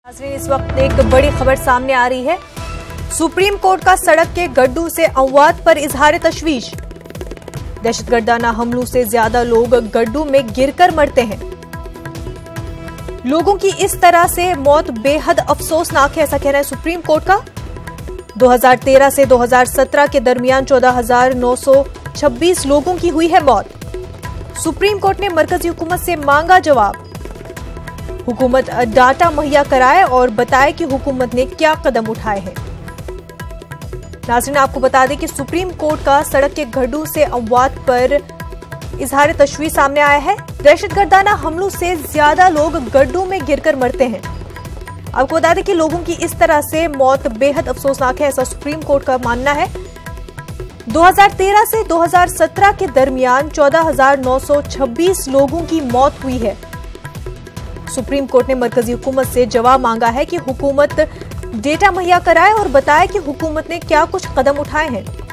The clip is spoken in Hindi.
इस वक्त एक बड़ी खबर सामने आ रही है। सुप्रीम कोर्ट का सड़क के गड्ढों से अमवात पर इजहार तशवीश। दहशतगर्दाना हमलों से ज्यादा लोग गड्ढों में गिरकर मरते हैं। लोगों की इस तरह से मौत बेहद अफसोसनाक है, ऐसा कहना है सुप्रीम कोर्ट का। 2013 से 2017 के दरमियान 14,926 लोगों की हुई है मौत। सुप्रीम कोर्ट ने मरकजी हुकूमत से मांगा जवाब। हुकूमत डाटा मुहैया कराए और बताए कि हुकूमत ने क्या कदम उठाए हैं। नाज़रीन, आपको बता दें कि सुप्रीम कोर्ट का सड़क के गड्ढों से अमवात पर इजहार तशवीश सामने आया है। दहशतगर्दाना हमलों से ज्यादा लोग गड्ढों में गिरकर मरते हैं। आपको बता दें कि लोगों की इस तरह से मौत बेहद अफसोसनाक है, ऐसा सुप्रीम कोर्ट का मानना है। 2013 से 2017 के दरमियान 14,926 लोगों की मौत हुई है। सुप्रीम कोर्ट ने मरकजी हुकूमत से जवाब मांगा है कि हुकूमत डेटा मुहैया कराए और बताए कि हुकूमत ने क्या कुछ कदम उठाए हैं।